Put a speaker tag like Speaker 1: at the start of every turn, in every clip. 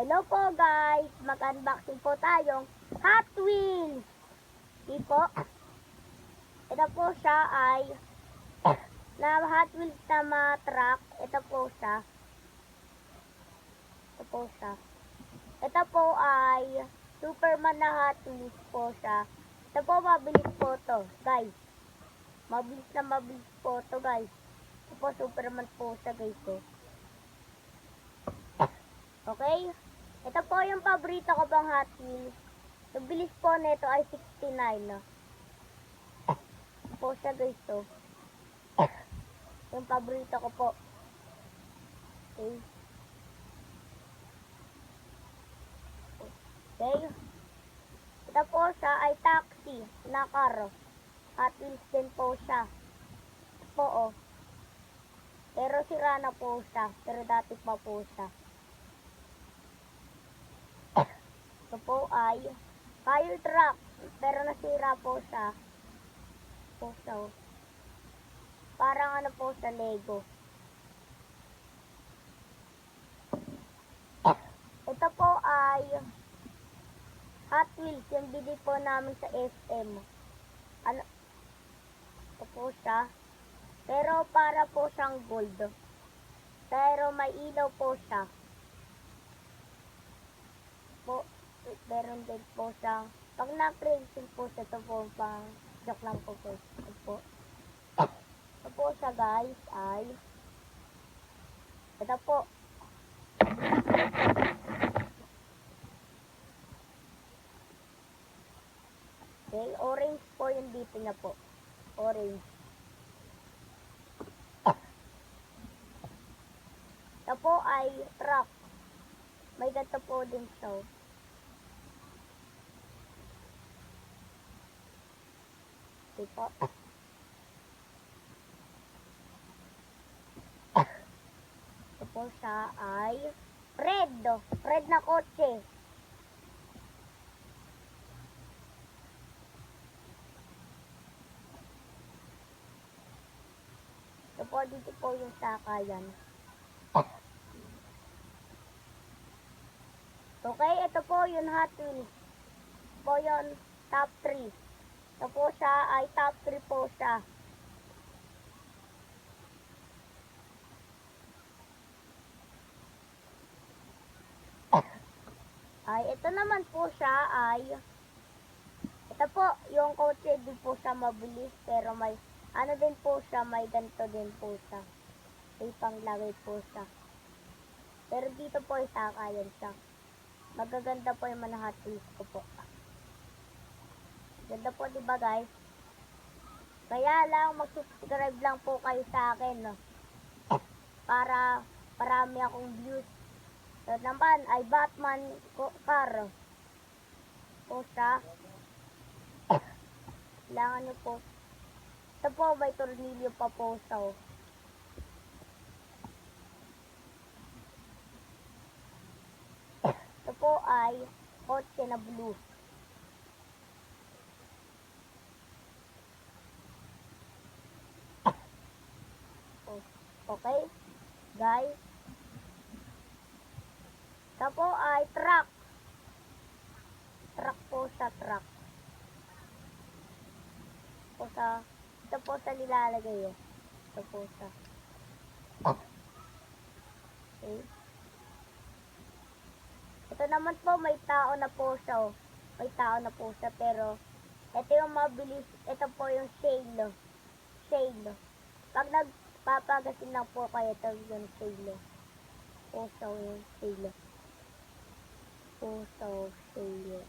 Speaker 1: Hello po guys, mag-unboxing po tayong Hot Wheels. Di po, ito po siya ay na Hot Wheels na mga truck. Ito po siya. Ito po siya. Ito po ay Superman na Hot Wheels po siya. Ito po mabilis po to guys. Mabilis po to guys. Ito po Superman po siya guys. Okay? Ito po yung paborito ko pang Hot Wheels. Yung bilis po nito ay 69. No? Ito po siya guys. So. Yung paborito ko po. Okay. Okay. Ito po siya ay taxi na car. Hot Wheels din po siya. Ito po oh. Pero sira na po siya. Pero dati pa po siya. Ito po ay fire truck. Pero nasira po siya. Po siya. Parang ano po sa Lego. Ito po ay Hot Wheels. Yung bili po namin sa SM. Ano? Ito po siya. Pero para po siyang gold. Pero may ilaw po siya. Po. Meron din po siyang pag na-pricing po siya, ito po pang joke lang po po. Ito po. Ito po siya guys ay ito po. Okay, orange po yung dito niya po. Orange. Ito po ay truck. May ganito po din siya. Okay po. Ito po siya ay red. Red na kotse. Ito po dito po yung sakayan. Okay, ito po yung Hot Wheels. Ito po yung top 3. Ito po siya ay top 3 po siya. Ay, ito naman po siya ay ito po, yung kotse din po siya mabilis pero may ano din po siya, may ganito din po siya. May panglagay po siya. Pero dito po ay sakayan siya. Magaganda po yung mga Hot Wheels ko po. Ganda po diba guys? Kaya lang mag-subscribe lang po kayo sa akin. No? Para marami akong views. So naman ay Batman car. Po siya. Kailangan nyo po. Ito po may tornilyo pa po siya. Ito po ay kotse na blue. Okay? Guys. Ito po ay truck. Truck po sa truck. Ito po sa nilalagay eh. Ito po sa. Okay. Ito naman po may tao na po siya. May tao na po siya pero ito yung mabilis. Ito po yung shale. Shale. Pag nagpapagasin lang po kayo, ito yung shale. Puso yung shale. Puso shale.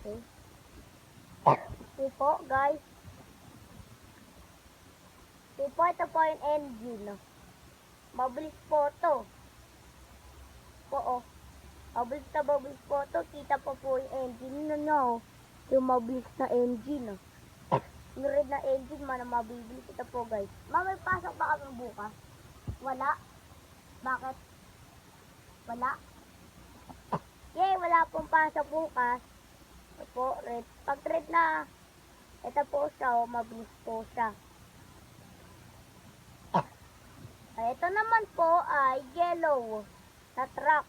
Speaker 1: Okay. Okay po guys. Okay po, ito po yung engine. Mabilis po ito. Po oh. Mabilis po ito. Kita po po yung engine no. Yung mabilis na engine. Yung red na engine man ang mabibilis. Ito po guys. May pasok ba kami bukas? Wala. Bakit? Wala. Yay, wala pong pasok bukas. Ito po, red. Pag red na, ito po siya, mabilis po siya. Ito naman po ay yellow na truck.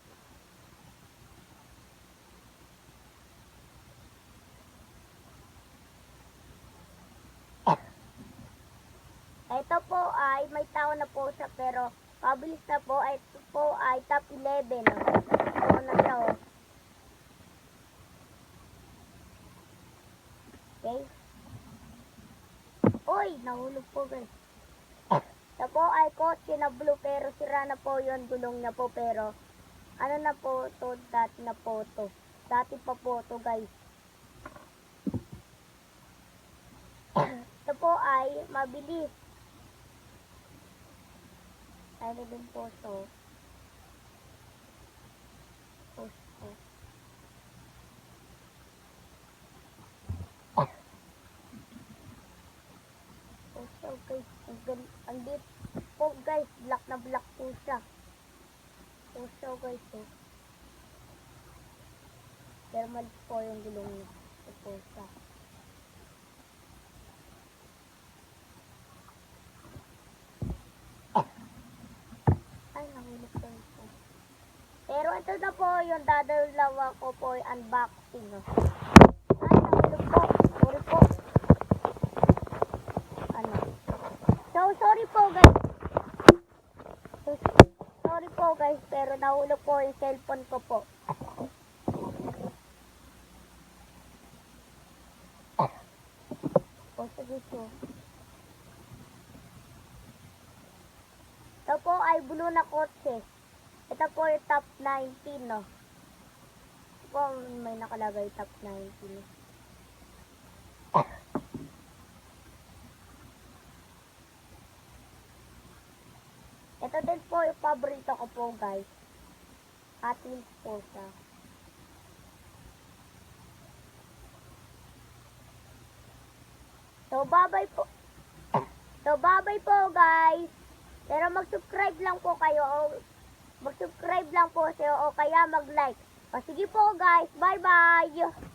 Speaker 1: Ito po ay may tao na po siya pero mabilis na po. Ito po ay top 11. Ito na siya. Okay. Uy, nahulog po guys. Ito po ay kotse na blue pero sira na po yon gulong niya po pero ano na po to, dati na po to. Dati pa po to guys. Ito po ay mabilis. Ano din po to. Posto. Posto guys. Ang deep po guys. Black na black po siya. Posto guys. Pero malis po yung gulong niya. Posto. Ay, nahulog po ito. Pero ito na po yung dadalawa ko po yung unboxing. Ay, nahulog po. Sorry po. Ano? So, sorry po guys. Sorry po guys, pero nahulog po yung cellphone ko po. O, sige po. Ito po ay blue na kotse. Ito po yung top 19, no? Ito po may nakalagay top 19. Ito din po yung paborito ko po, guys. Hot Wheels po siya. So, bye-bye po. So, bye-bye po, guys. Pero mag-subscribe lang po kayo. Mag-subscribe lang po kayo o kaya mag-like. O, sige po, guys. Bye-bye.